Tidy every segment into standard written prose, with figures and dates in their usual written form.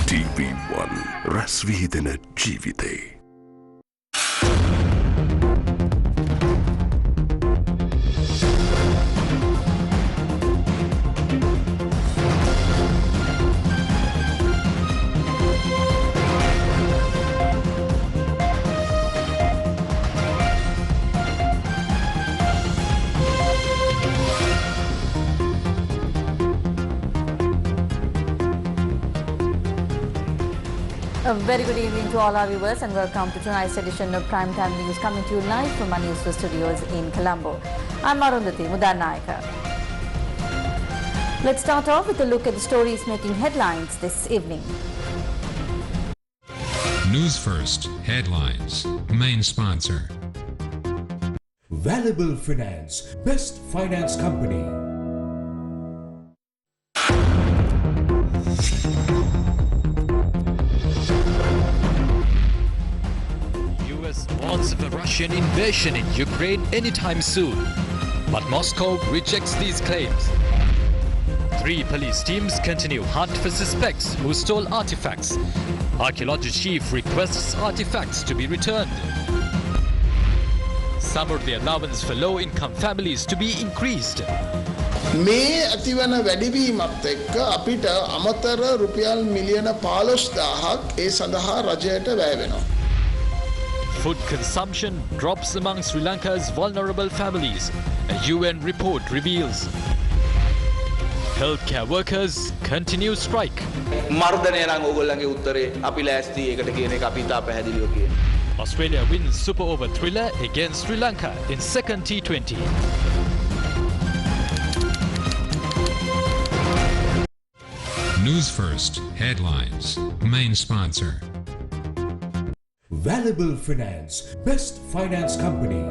TV1 රැස්වීදෙන ජීවිතේ. A very good evening to all our viewers and welcome to tonight's edition of Primetime News coming to you live from our Newsfirst studios in Colombo. I'm Arundhati Mudanayaka. Let's start off with a look at the stories making headlines this evening. News First Headlines. Main sponsor. Valuable Finance, best finance company. Warns of a Russian invasion in Ukraine anytime soon. But Moscow rejects these claims. 3 police teams continue hunt for suspects who stole artifacts. Archaeology chief requests artifacts to be returned. Samurdhi allowance for low-income families to be increased. මේ ඇතිවන වැඩිවීමත් එක්ක අපිට අමතර රුපියල් මිලියන 15,000ක් ඒ සඳහා රජයට වැය වෙනවා. Food consumption drops among Sri Lanka's vulnerable families, a UN report reveals. Healthcare workers continue strike. මර්ධනය නම් ඕගොල්ලන්ගේ උත්තරේ අපි ලෑස්ති ඒකට කියන එක අපි තා පැහැදිලිව කියන. Australia wins super over thriller against Sri Lanka in second T20. News First Headlines. Main sponsor. Valuable Finance, best finance company.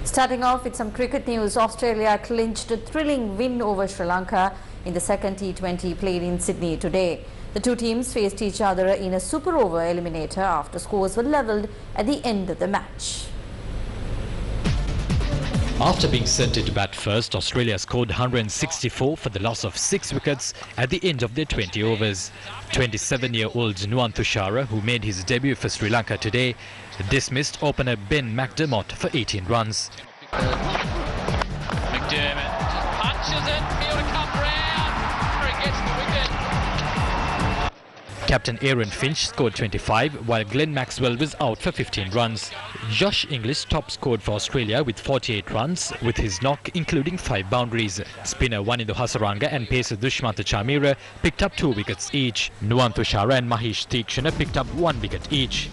Starting off with some cricket news, Australia clinched a thrilling win over Sri Lanka in the second T20 played in Sydney today. The two teams faced each other in a super over eliminator after scores were levelled at the end of the match. After being sent into bat first, Australia scored 164 for the loss of 6 wickets at the end of their 20 overs. 27-year-old Nuwan, who made his debut for Sri Lanka today, dismissed opener Ben McDermott for 18 runs. McDermott punches it, fielder come round, he gets the wicket. Captain Aaron Finch scored 25, while Glenn Maxwell was out for 15 runs. Josh Inglis top scored for Australia with 48 runs, with his knock including 5 boundaries. Spinner Wanindu Hasaranga and pacer Dushmantha Chamira picked up 2 wickets each. Nuwan Thushara and Mahesh Theekshana picked up 1 wicket each.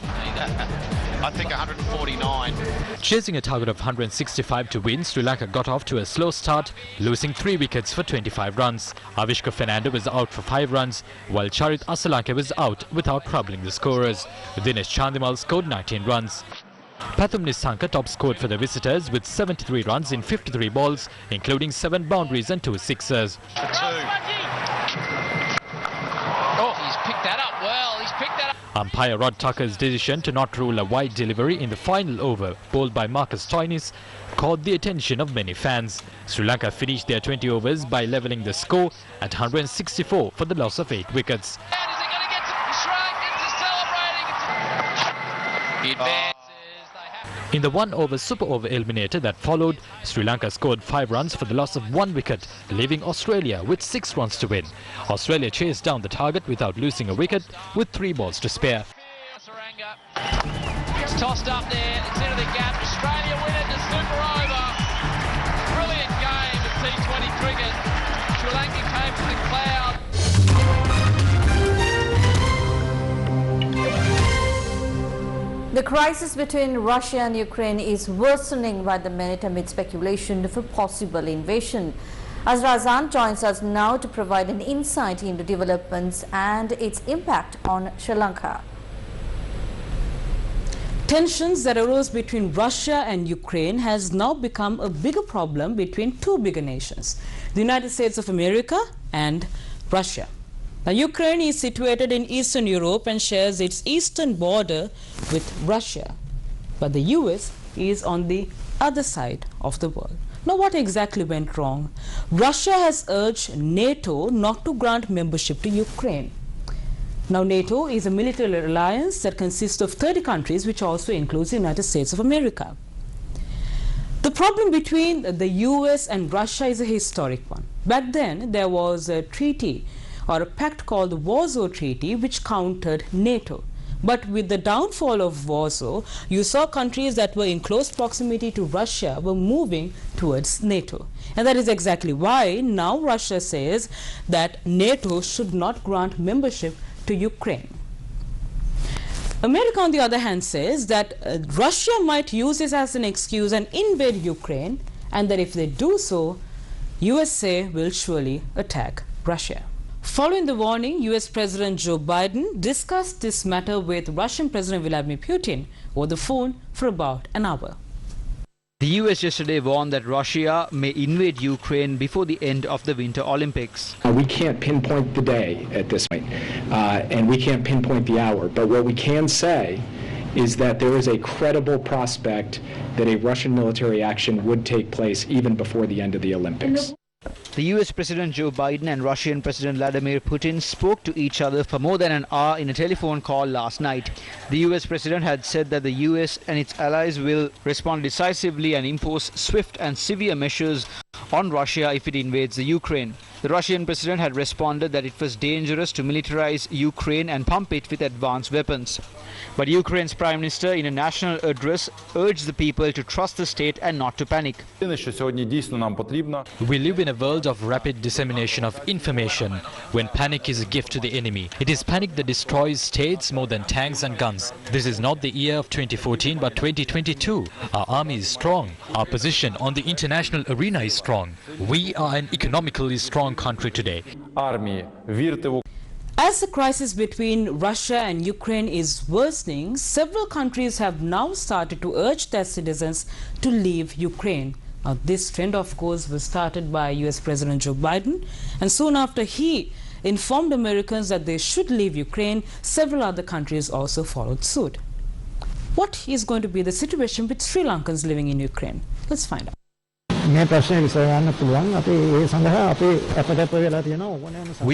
I think 149. Chasing a target of 165 to win, Sri Lanka got off to a slow start, losing 3 wickets for 25 runs. Avishka Fernando was out for 5 runs, while Charit Asalanka was out without troubling the scorers. Dinesh Chandimal scored 19 runs. Pathum Nissanka top scored for the visitors with 73 runs in 53 balls, including 7 boundaries and 2 sixers. Oh, he's picked that up well, he's picked that up. Umpire Rod Tucker's decision to not rule a wide delivery in the final over, bowled by Marcus Stoinis, caught the attention of many fans. Sri Lanka finished their 20 overs by levelling the score at 164 for the loss of 8 wickets. And is he going to get to Shrike into celebrating? He advances. In the 1-over super over eliminator that followed, Sri Lanka scored 5 runs for the loss of 1 wicket, leaving Australia with 6 runs to win. Australia chased down the target without losing a wicket with 3 balls to spare. It's tossed up there, it's into the gap. Australia win it, the super over. Brilliant game of T20 cricket. Sri Lanka came from the cloud. The crisis between Russia and Ukraine is worsening by the minute amid speculation of a possible invasion. Azra Azan joins us now to provide an insight into developments and its impact on Sri Lanka. Tensions that arose between Russia and Ukraine has now become a bigger problem between 2 bigger nations, the United States of America and Russia. Now, Ukraine is situated in Eastern Europe and shares its eastern border with Russia. but the US is on the other side of the world. Now, what exactly went wrong? Russia has urged NATO not to grant membership to Ukraine. Now, NATO is a military alliance that consists of 30 countries, which also includes the United States of America. The problem between the US and Russia is a historic one. Back then, there was a treaty or a pact called the Warsaw Treaty, which countered NATO. But with the downfall of Warsaw, you saw countries that were in close proximity to Russia were moving towards NATO. And that is exactly why now Russia says that NATO should not grant membership to Ukraine. America, on the other hand, says that Russia might use this as an excuse and invade Ukraine, and that if they do so, USA will surely attack Russia. Following the warning, US President Joe Biden discussed this matter with Russian President Vladimir Putin over the phone for about an hour. The US yesterday warned that Russia may invade Ukraine before the end of the Winter Olympics. We can't pinpoint the day at this point, and we can't pinpoint the hour, but what we can say is that there is a credible prospect that a Russian military action would take place even before the end of the Olympics. The US President Joe Biden and Russian President Vladimir Putin spoke to each other for more than an hour in a telephone call last night. The US President had said that the US and its allies will respond decisively and impose swift and severe measures on Russia if it invades the Ukraine. The Russian President had responded that it was dangerous to militarize Ukraine and pump it with advanced weapons. But Ukraine's Prime Minister, in a national address, urged the people to trust the state and not to panic. We live in a world of rapid dissemination of information. When panic is a gift to the enemy, it is panic that destroys states more than tanks and guns. This is not the year of 2014 but 2022. Our army is strong. Our position on the international arena is strong. We are an economically strong country today. As the crisis between Russia and Ukraine is worsening, several countries have now started to urge their citizens to leave Ukraine. Now, this trend, of course, was started by US President Joe Biden, and soon after he informed Americans that they should leave Ukraine, several other countries also followed suit. What is going to be the situation with Sri Lankans living in Ukraine? Let's find out. We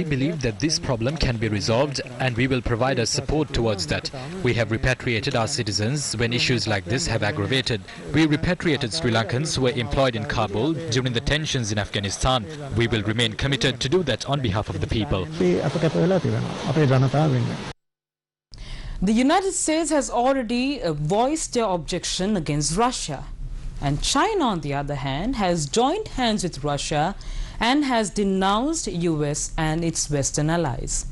believe that this problem can be resolved, and we will provide our support towards that. We have repatriated our citizens when issues like this have aggravated. We repatriated Sri Lankans who were employed in Kabul during the tensions in Afghanistan. We will remain committed to do that on behalf of the people. The United States has already voiced their objection against Russia. And China, on the other hand, has joined hands with Russia and has denounced US and its Western allies.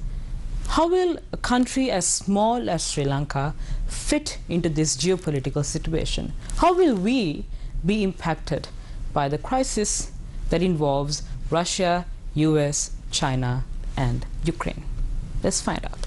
How will a country as small as Sri Lanka fit into this geopolitical situation? How will we be impacted by the crisis that involves Russia, US, China, and Ukraine? Let's find out.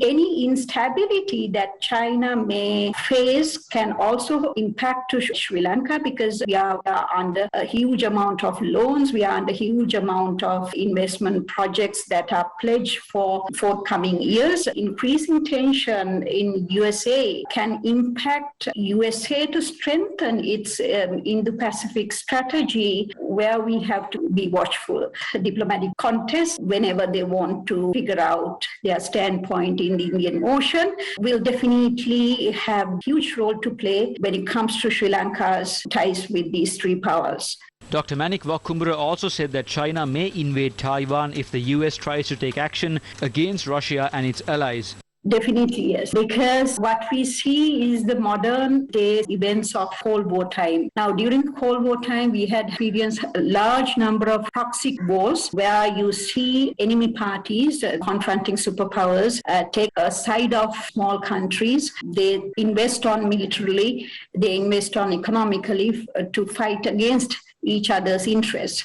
Any instability that China may face can also impact to Sri Lanka because we are under a huge amount of loans, we are under a huge amount of investment projects that are pledged for forthcoming years. Increasing tension in USA can impact USA to strengthen its Indo-Pacific strategy, where we have to be watchful. Diplomatic contests, whenever they want to figure out their standpoint in the Indian Ocean, will definitely have a huge role to play when it comes to Sri Lanka's ties with these three powers. Dr. Manik Vakumbara also said that China may invade Taiwan if the US tries to take action against Russia and its allies. Definitely, yes, because what we see is the modern day events of Cold War time. Now, during the Cold War time, we had experienced a large number of toxic wars where you see enemy parties confronting superpowers take a side of small countries. They invest on militarily, they invest on economically to fight against each other's interests.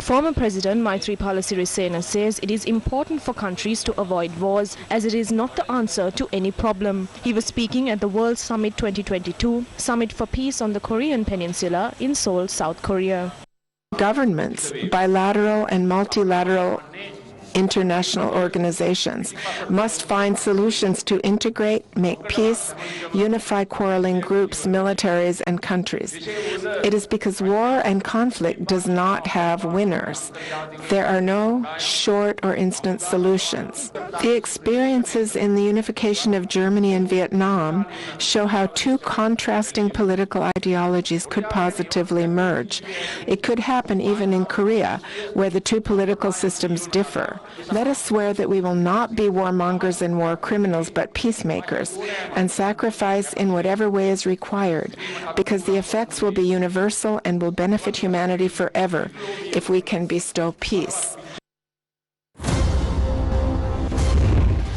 Former President Maithripala Sirisena says it is important for countries to avoid wars as it is not the answer to any problem. He was speaking at the World Summit 2022, Summit for Peace on the Korean Peninsula in Seoul, South Korea. Governments, bilateral and multilateral international organizations must find solutions to integrate, make peace, unify quarreling groups, militaries, and countries. It is because war and conflict does not have winners. There are no short or instant solutions. The experiences in the unification of Germany and Vietnam show how two contrasting political ideologies could positively merge. It could happen even in Korea, where the two political systems differ. Let us swear that we will not be warmongers and war criminals, but peacemakers, and sacrifice in whatever way is required, because the effects will be universal and will benefit humanity forever if we can bestow peace.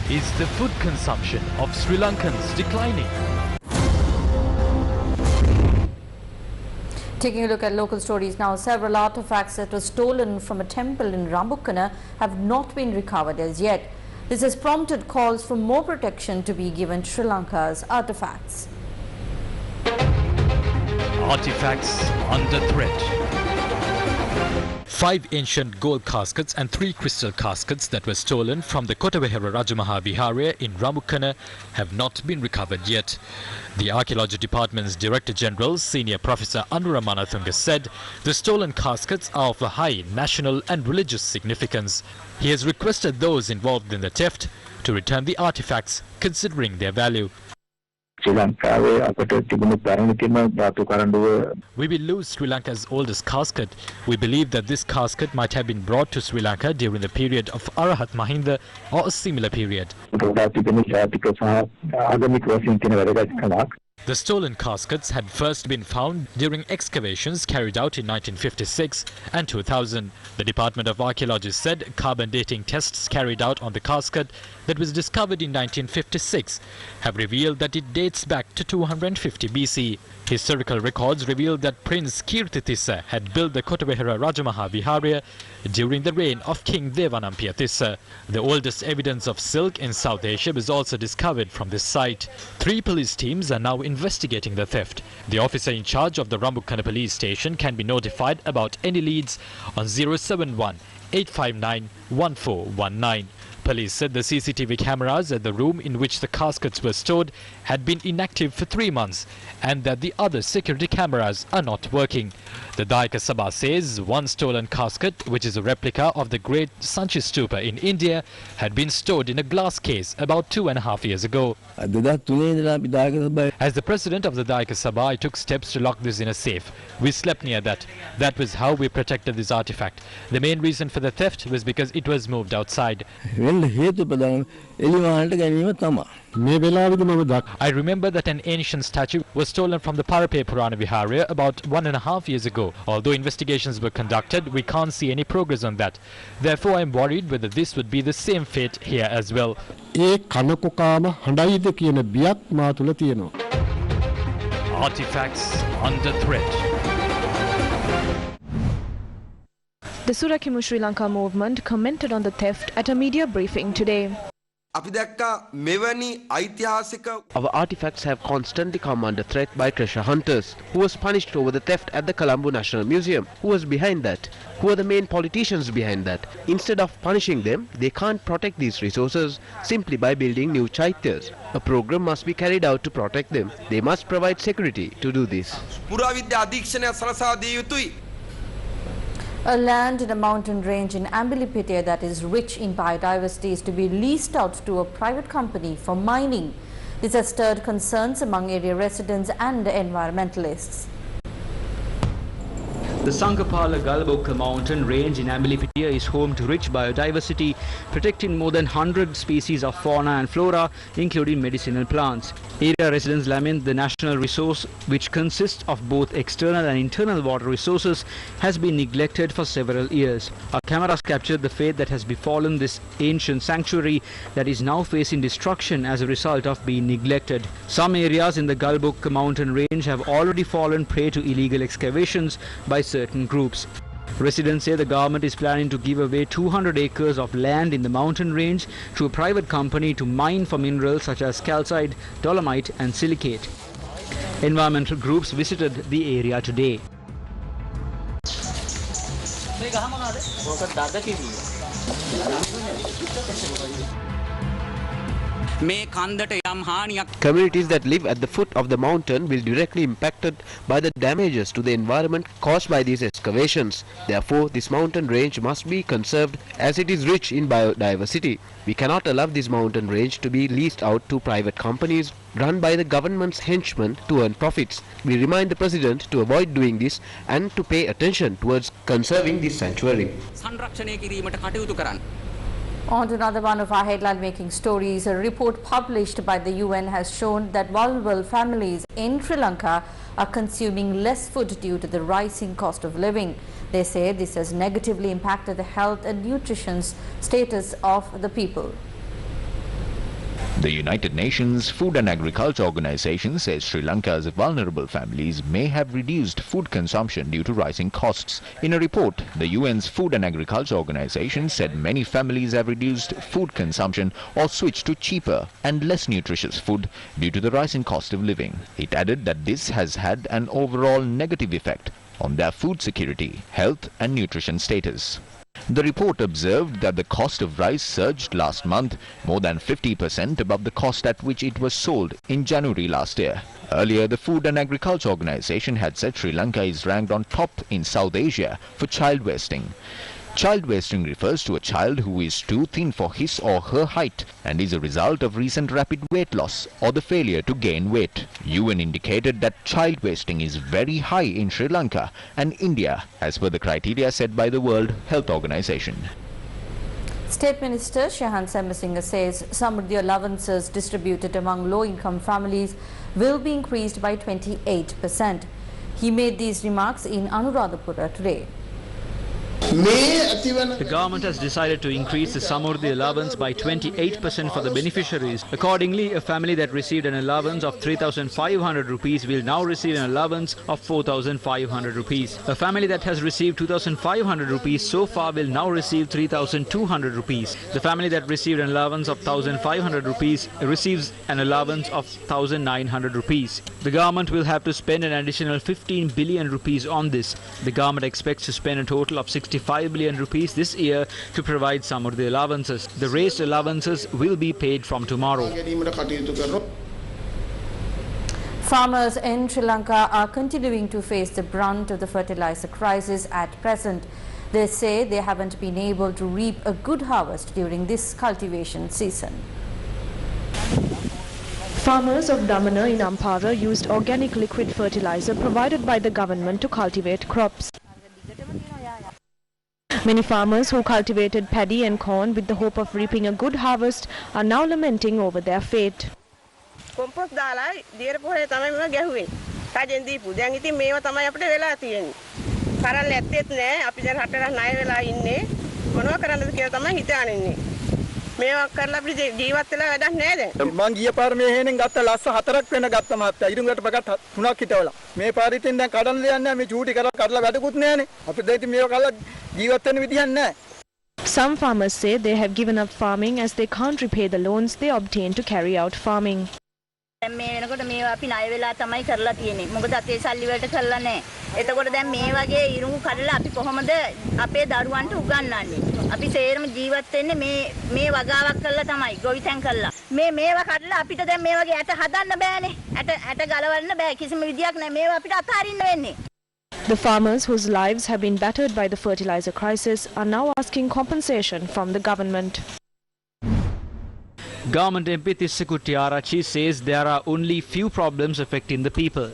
Is the food consumption of Sri Lankans declining? Taking a look at local stories now, several artifacts that were stolen from a temple in Rambukkana have not been recovered as yet. This has prompted calls for more protection to be given to Sri Lanka's artifacts. Artifacts under threat. 5 ancient gold caskets and 3 crystal caskets that were stolen from the Kotavehara Rajamaha Viharaya in Rambukkana have not been recovered yet. The Archaeology Department's Director General, Senior Professor Anuramanathunga, said the stolen caskets are of a high national and religious significance. He has requested those involved in the theft to return the artifacts considering their value. We will lose Sri Lanka's oldest casket. We believe that this casket might have been brought to Sri Lanka during the period of Arahat Mahinda or a similar period. The stolen caskets had first been found during excavations carried out in 1956 and 2000. The Department of Archaeology said carbon dating tests carried out on the casket that was discovered in 1956 have revealed that it dates back to 250 BC. Historical records reveal that Prince Kirtitissa had built the Kotavehara Rajamaha Viharaya during the reign of King Devanampia Tissa. The oldest evidence of silk in South Asia was also discovered from this site. 3 police teams are now investigating the theft. The officer in charge of the Rambukkana police station can be notified about any leads on 071 859 1419. Police said the CCTV cameras at the room in which the caskets were stored had been inactive for 3 months and that the other security cameras are not working. The Dayaka Sabha says one stolen casket, which is a replica of the great Sanchi Stupa in India, had been stored in a glass case about 2.5 years ago. As the president of the Dayaka Sabha, I took steps to lock this in a safe. We slept near that. That was how we protected this artifact. The main reason for the theft was because it was moved outside. I remember that an ancient statue was stolen from the Parape Purana Viharaya about 1.5 years ago. Although investigations were conducted, we can't see any progress on that. Therefore, I am worried whether this would be the same fate here as well. Artifacts under threat. The Surakimu Sri Lanka movement commented on the theft at a media briefing today. Our artifacts have constantly come under threat by treasure hunters. Who was punished over the theft at the Colombo National Museum? Who was behind that? Who are the main politicians behind that? Instead of punishing them, they can't protect these resources simply by building new chaityas. A program must be carried out to protect them. They must provide security to do this. A land in a mountain range in Ambilipitiya that is rich in biodiversity is to be leased out to a private company for mining. This has stirred concerns among area residents and environmentalists. The Sankapala Galabokka mountain range in Ambilipitiya is home to rich biodiversity, protecting more than 100 species of fauna and flora, including medicinal plants. Area residents lament the national resource, which consists of both external and internal water resources, has been neglected for several years. Our cameras captured the fate that has befallen this ancient sanctuary that is now facing destruction as a result of being neglected. Some areas in the Galabokka mountain range have already fallen prey to illegal excavations by certain groups. Residents say the government is planning to give away 200 acres of land in the mountain range to a private company to mine for minerals such as calcite, dolomite and silicate. Environmental groups visited the area today. Communities that live at the foot of the mountain will be directly impacted by the damages to the environment caused by these excavations. Therefore, this mountain range must be conserved as it is rich in biodiversity. We cannot allow this mountain range to be leased out to private companies run by the government's henchmen to earn profits. We remind the President to avoid doing this and to pay attention towards conserving this sanctuary. On to another one of our headline-making stories. A report published by the UN has shown that vulnerable families in Sri Lanka are consuming less food due to the rising cost of living. They say this has negatively impacted the health and nutrition status of the people. The United Nations Food and Agriculture Organization says Sri Lanka's vulnerable families may have reduced food consumption due to rising costs. In a report, the UN's Food and Agriculture Organization said many families have reduced food consumption or switched to cheaper and less nutritious food due to the rising cost of living. It added that this has had an overall negative effect on their food security, health and nutrition status. The report observed that the cost of rice surged last month, more than 50% above the cost at which it was sold in January last year. Earlier, the Food and Agriculture Organization had said Sri Lanka is ranked on top in South Asia for child wasting. Child wasting refers to a child who is too thin for his or her height and is a result of recent rapid weight loss or the failure to gain weight. UN indicated that child wasting is very high in Sri Lanka and India, as per the criteria set by the World Health Organization. State Minister Shahan Semasinga says some of the allowances distributed among low-income families will be increased by 28%. He made these remarks in Anuradhapura today. The government has decided to increase the Samurdhi allowance by 28% for the beneficiaries. Accordingly, a family that received an allowance of 3,500 rupees will now receive an allowance of 4,500 rupees. A family that has received 2,500 rupees so far will now receive 3,200 rupees. The family that received an allowance of 1,500 rupees receives an allowance of 1,900 rupees. The government will have to spend an additional 15 billion rupees on this. The government expects to spend a total of 65 billion rupees this year to provide some of the allowances. The raised allowances will be paid from tomorrow. Farmers in Sri Lanka are continuing to face the brunt of the fertilizer crisis at present. They say they haven't been able to reap a good harvest during this cultivation season. Farmers of Damana in Ampara used organic liquid fertilizer provided by the government to cultivate crops. Many farmers who cultivated paddy and corn with the hope of reaping a good harvest are now lamenting over their fate. Compose දාලා දියර පොහේ තමයි මම ගැහුවේ. කජෙන් දීපු. දැන් ඉතින් මේවා තමයි අපිට වෙලා තියෙන්නේ. කරල් ඇත්තෙත් නෑ. අපි දැන් රටට ණය වෙලා ඉන්නේ. මොනවා කරන්නද කියලා තමයි හිතාගෙන ඉන්නේ. මේවා කරලා අපිට ජීවත් වෙලා වැඩක් නෑ දැන්. මං ගිය පාර මේ හේනෙන් ගත්ත ලස්ස 4ක් වෙන ගත්ත මහත්තයා. ඉරුඟට පකට 3ක් හිටවලා. මේ පාර ඉතින් දැන් කඩන්න දෙයක් නෑ. මේ චූටි කරලා වැඩකුත් නෑනේ. අපිට දැන් ඉතින් මේවා කරලා ජීවත් වෙන්න විදියක් නෑ. Some farmers say they have given up farming as they can't repay the loans they obtained to carry out farming. දැන් මේ වෙනකොට මේවා අපි ණය වෙලා තමයි කරලා තියෙන්නේ. මොකද අපේ සල්ලි වලට කරලා නැහැ. එතකොට දැන් මේ වගේ ඉරුඟු කඩලා අපි කොහොමද අපේ දරුවන්ට උගන්වන්නේ? අපි සේරම ජීවත් වෙන්නේ මේ වගාවක් කරලා තමයි ගොවිතැන් කරලා. මේවා කඩලා අපිට දැන් මේ වගේ ඇට හදන්න බෑනේ. ඇට ගලවන්න බෑ. කිසිම විදියක් නැහැ. මේවා අපිට අතාරින්න වෙන්නේ. The farmers whose lives have been battered by the fertilizer crisis are now asking compensation from the government. Government MP Tissakku Tiarachi says there are only few problems affecting the people.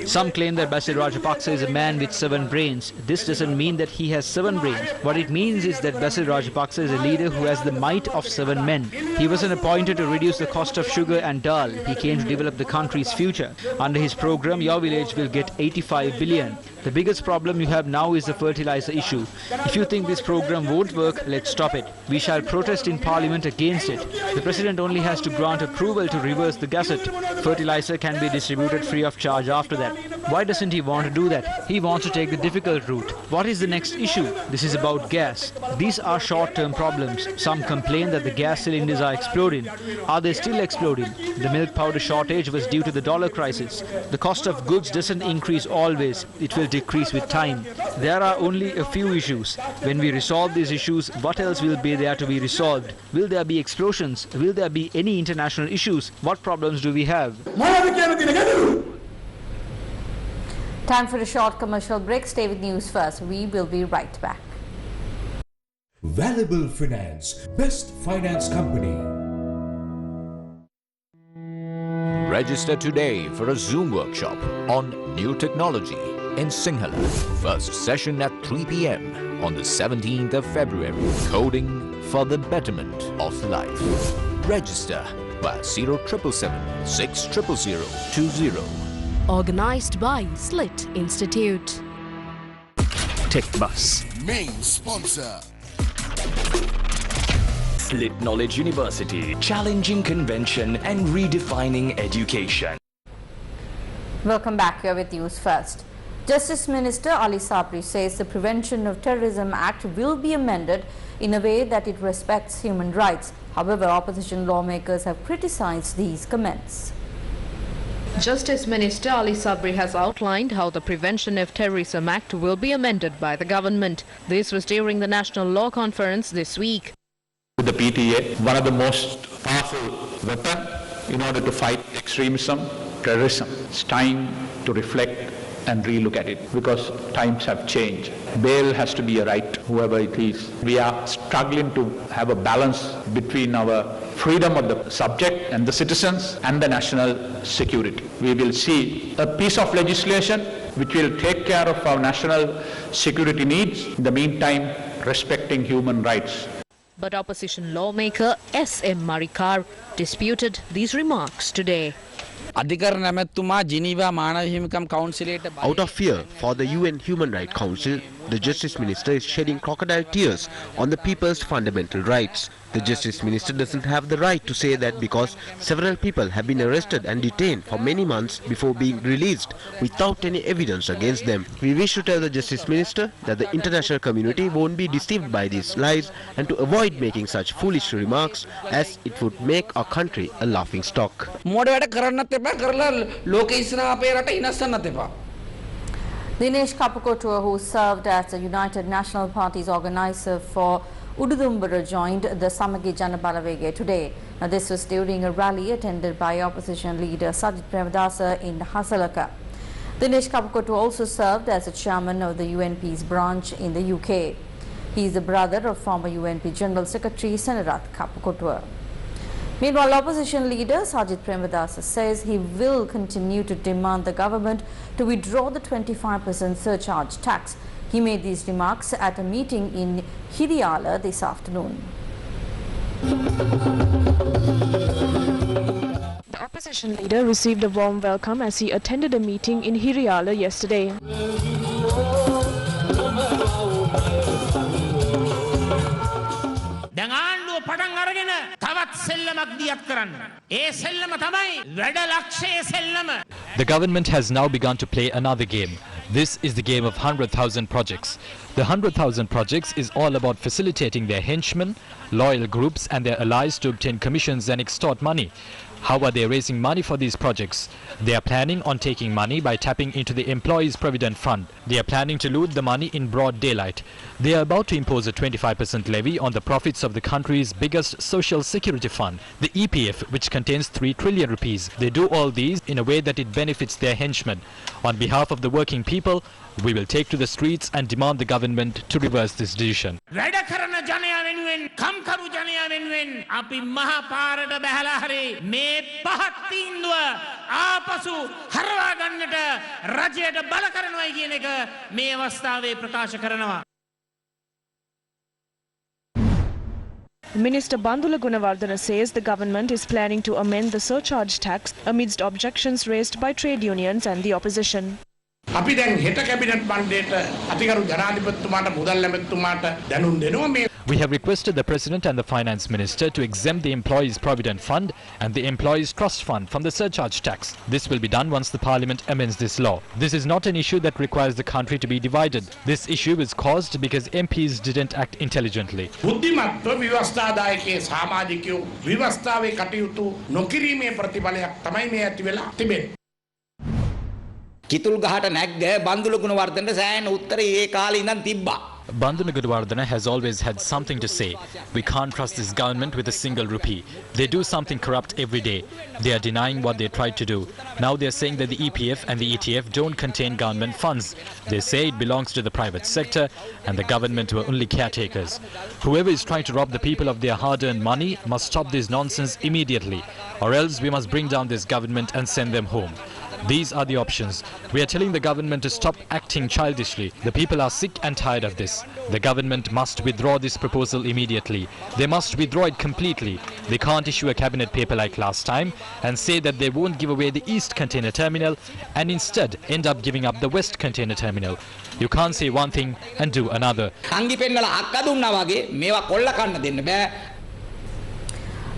Some claim that Basil Rajapaksa is a man with 7 brains. This doesn't mean that he has 7 brains. What it means is that Basil Rajapaksa is a leader who has the might of 7 men. He wasn't appointed to reduce the cost of sugar and dal. He came to develop the country's future. Under his program, your village will get 85 billion. The biggest problem you have now is the fertilizer issue. If you think this program won't work, let's stop it. We shall protest in Parliament against it. The President only has to grant approval to reverse the gazette. Fertilizer can be distributed free of charge after that. Why doesn't he want to do that? He wants to take the difficult route. What is the next issue? This is about gas. These are short-term problems. Some complain that the gas cylinders are exploding. Are they still exploding? The milk powder shortage was due to the dollar crisis. The cost of goods doesn't increase always. It will decrease with time. There are only a few issues. When we resolve these issues, what else will be there to be resolved? Will there be explosions? Will there be any international issues? What problems do we have? Time for a short commercial break. Stay with News First. We will be right back. Valuable Finance, best finance company. Register today for a Zoom workshop on new technology in Sinhala. First session at 3 p.m. on the 17th of February. Coding for the betterment of life. Register by 0777 600 20. Organized by Slit Institute. Tech Bus. Main sponsor. Slit Knowledge University. Challenging convention and redefining education. Welcome back. Here with News First. Justice Minister Ali Sabri says the Prevention of Terrorism Act will be amended in a way that it respects human rights. However, opposition lawmakers have criticized these comments. Justice Minister Ali Sabri has outlined how the Prevention of Terrorism Act will be amended by the government. This was during the National Law Conference this week. With the PTA, one of the most powerful weapons in order to fight extremism, terrorism. It's time to reflect and relook at it because times have changed. Bail has to be a right, whoever it is. We are struggling to have a balance between our freedom of the subject and the citizens and the national security. We will see a piece of legislation which will take care of our national security needs, in the meantime respecting human rights. But opposition lawmaker S.M. Marikar disputed these remarks today. Out of fear for the UN Human Rights Council, the Justice Minister is shedding crocodile tears on the people's fundamental rights. The Justice Minister doesn't have the right to say that because several people have been arrested and detained for many months before being released without any evidence against them. We wish to tell the Justice Minister that the international community won't be deceived by these lies and to avoid making such foolish remarks as it would make our country a laughing stock. Dinesh Kapukotua, who served as the United National Party's organizer for Ududumbara, joined the Samagi Janabalavege today. Now, this was during a rally attended by opposition leader Sajid Premadasa in Hasalaka. Dinesh Kapukotua also served as the chairman of the UNP's branch in the UK. He is the brother of former UNP General Secretary Senarath Kapukotua. Meanwhile, opposition leader Sajid Premadasa says he will continue to demand the government to withdraw the 25% surcharge tax. He made these remarks at a meeting in Hiriyala this afternoon. The opposition leader received a warm welcome as he attended a meeting in Hiriyala yesterday. The government has now begun to play another game. This is the game of 100,000 projects. The 100,000 projects is all about facilitating their henchmen, loyal groups and their allies to obtain commissions and extort money. How are they raising money for these projects? They are planning on taking money by tapping into the Employees Provident Fund. They are planning to loot the money in broad daylight. They are about to impose a 25% levy on the profits of the country's biggest social security fund, the EPF, which contains 3 trillion rupees. They do all these in a way that it benefits their henchmen. On behalf of the working people, we will take to the streets and demand the government to reverse this decision. Minister Bandula Gunawardena says the government is planning to amend the surcharge tax amidst objections raised by trade unions and the opposition. අපි දැන් හෙට cabinet මණ්ඩලයට අතිගරු ජනාධිපතිතුමාට මුදල් ඇමතිතුමාට දැනුම් දෙනවා මේ. We have requested the President and the Finance Minister to exempt the Employees Provident Fund and the Employees Trust Fund from the surcharge tax. This will be done once the Parliament amends this law. This is not an issue that requires the country to be divided. This issue is caused because MPs didn't act intelligently. බුද්ධිමත්ව විවස්ථාදායකයේ සමාජිකයෝ විවස්ථාවේ කටයුතු නොකිරීමේ ප්‍රතිඵලයක් තමයි මේ ඇති වෙලා තිබෙන්නේ. කිතුල් ගහට නැග්ග බන්දුල ගුණවර්ධනට සෑහෙන උත්තර ඒ කාලේ ඉඳන් තිබ්බා. Bandhana Gudwardhana has always had something to say. We can't trust this government with a single rupee. They do something corrupt every day. They are denying what they tried to do. Now they are saying that the EPF and the ETF don't contain government funds. They say it belongs to the private sector and the government were only caretakers. Whoever is trying to rob the people of their hard-earned money must stop this nonsense immediately, or else we must bring down this government and send them home. These are the options. We are telling the government to stop acting childishly. The people are sick and tired of this. The government must withdraw this proposal immediately. They must withdraw it completely. They can't issue a cabinet paper like last time and say that they won't give away the East Container Terminal and instead end up giving up the West Container Terminal. You can't say one thing and do another.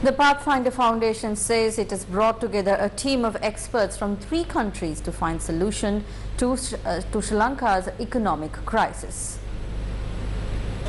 The Pathfinder Foundation says it has brought together a team of experts from 3 countries to find solution to Sri Lanka's economic crisis.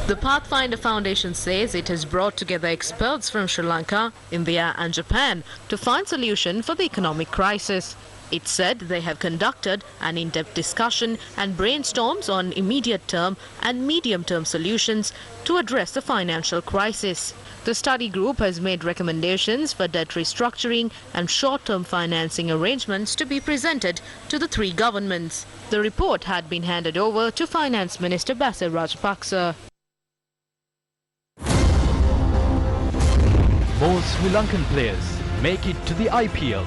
The Pathfinder Foundation says it has brought together experts from Sri Lanka, India and Japan to find solution for the economic crisis. It said they have conducted an in-depth discussion and brainstorms on immediate-term and medium-term solutions to address the financial crisis. The study group has made recommendations for debt restructuring and short-term financing arrangements to be presented to the 3 governments. The report had been handed over to Finance Minister Basil Rajapaksa. More Sri Lankan players make it to the IPL.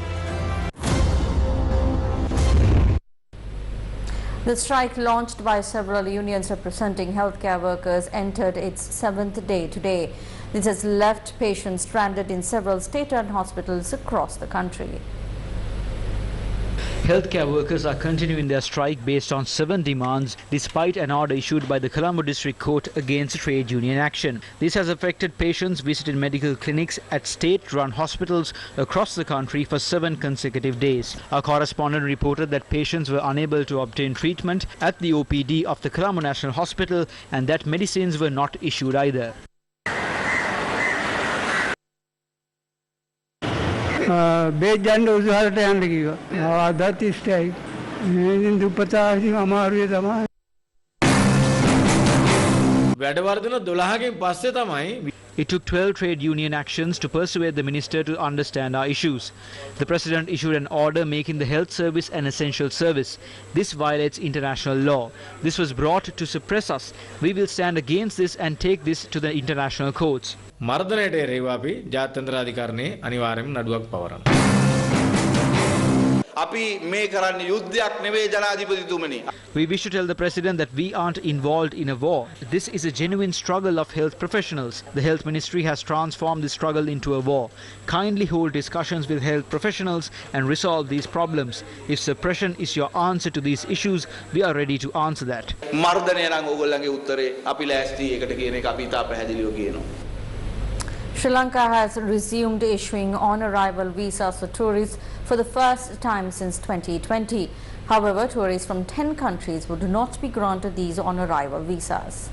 The strike launched by several unions representing healthcare workers entered its 7th day today. This has left patients stranded in several state-run hospitals across the country. Healthcare workers are continuing their strike based on 7 demands despite an order issued by the Colombo District Court against trade union action. This has affected patients visited medical clinics at state-run hospitals across the country for 7 consecutive days. Our correspondent reported that patients were unable to obtain treatment at the OPD of the Colombo National Hospital and that medicines were not issued either. बेजन उजहर time लगेगा आदत इस type Hindu पता है हमारे तमाम වැඩවර්ධන 12කින් පස්සේ තමයි. It took 12 trade union actions to persuade the minister to understand our issues. The president issued an order making the health service an essential service. This violates international law. This was brought to suppress us. We will stand against this and take this to the international courts. මර්ධනයට එරෙහිව අපි ජාත්‍යන්තර අධිකරණයේ අනිවාර්යයෙන්ම නඩුවක් පවරනවා. අපි මේ කරන්නේ යුද්ධයක් නෙවෙයි ජනාධිපතිතුමනි. We wish to tell the president that we aren't involved in a war. This is a genuine struggle of health professionals. The health ministry has transformed this struggle into a war. Kindly hold discussions with health professionals and resolve these problems. If suppression is your answer to these issues, we are ready to answer that. මර්ධනය නම් ඕගොල්ලන්ගේ උත්තරේ අපි ලෑස්ති ඒකට කියන එක අපි තා පැහැදිලිව කියනවා. Sri Lanka has resumed issuing on-arrival visas for tourists for the first time since 2020. However, tourists from 10 countries would not be granted these on-arrival visas.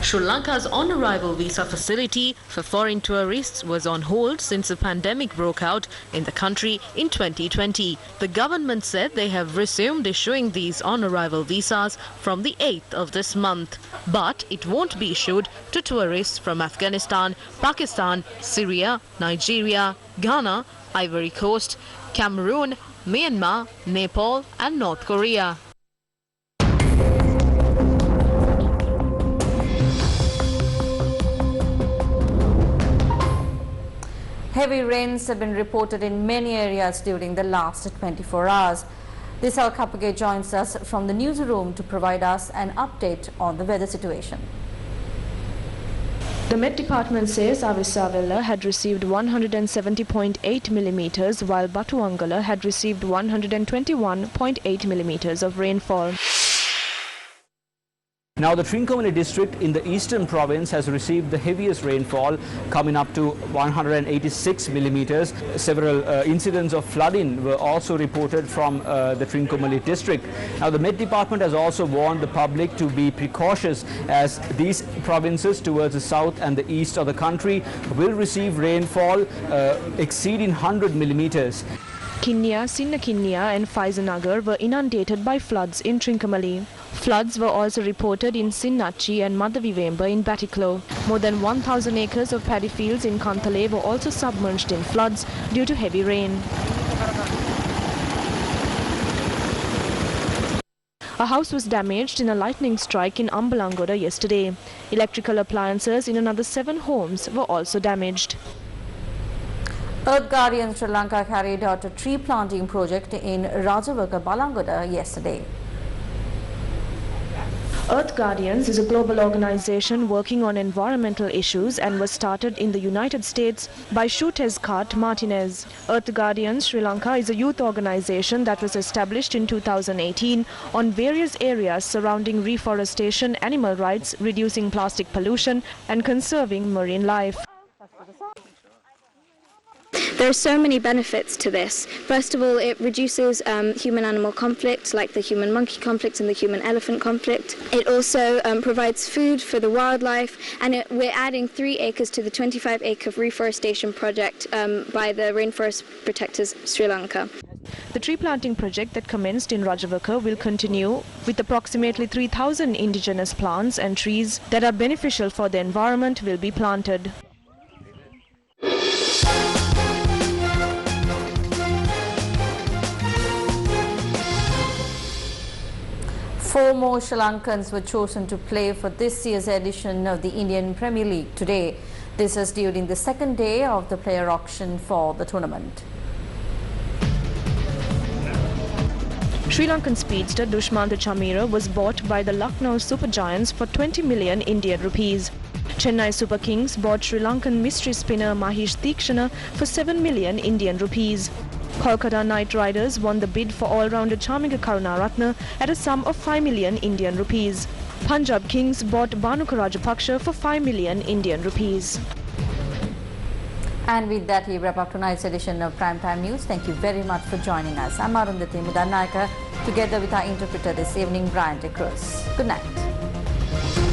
Sri Lanka's on-arrival visa facility for foreign tourists was on hold since the pandemic broke out in the country in 2020. The government said they have resumed issuing these on-arrival visas from the 8th of this month. But it won't be issued to tourists from Afghanistan, Pakistan, Syria, Nigeria, Ghana, Ivory Coast, Cameroon, Myanmar, Nepal and North Korea. Heavy rains have been reported in many areas during the last 24 hours. This Al Kapage joins us from the newsroom to provide us an update on the weather situation. The Met Department says Avisavella had received 170.8 millimeters, while Batuangala had received 121.8 millimeters of rainfall. Now the Trincomalee district in the eastern province has received the heaviest rainfall, coming up to 186 millimeters. Several incidents of flooding were also reported from the Trincomalee district. Now the Met Department has also warned the public to be precautious, as these provinces towards the south and the east of the country will receive rainfall exceeding 100 millimeters. Kinya, Sinnakinya and Faizanagar were inundated by floods in Trincomalee. Floods were also reported in Sinnachi and Madavivemba in Batiklo. More than 1,000 acres of paddy fields in Kantale were also submerged in floods due to heavy rain. A house was damaged in a lightning strike in Ambalangoda yesterday. Electrical appliances in another 7 homes were also damaged. Earth Guardian Sri Lanka carried out a tree planting project in Rajavaka, Balangoda yesterday. Earth Guardians is a global organization working on environmental issues and was started in the United States by Shutezkat Martinez. Earth Guardians Sri Lanka is a youth organization that was established in 2018 on various areas surrounding reforestation, animal rights, reducing plastic pollution and conserving marine life. There are so many benefits to this. First of all, it reduces human-animal conflict, like the human-monkey conflict and the human-elephant conflict. It also provides food for the wildlife, and we're adding 3 acres to the 25-acre reforestation project by the Rainforest Protectors Sri Lanka. The tree planting project that commenced in Rajavaka will continue with approximately 3,000 indigenous plants and trees that are beneficial for the environment will be planted. 4 more Sri Lankans were chosen to play for this year's edition of the Indian Premier League today. This is during the second day of the player auction for the tournament. Sri Lankan speedster Dushmantha Chamira was bought by the Lucknow Super Giants for 20 million Indian rupees. Chennai Super Kings bought Sri Lankan mystery spinner Mahesh Theekshana for 7 million Indian rupees. Kolkata Knight Riders won the bid for all-rounder Chamika Karunaratne at a sum of 5 million Indian rupees. Punjab Kings bought Bhanuka Rajapaksha for 5 million Indian rupees. And with that, we wrap up tonight's edition of Primetime News. Thank you very much for joining us. I'm Arundhati Mudanayaka, together with our interpreter this evening, Brian De Cruz. Good night.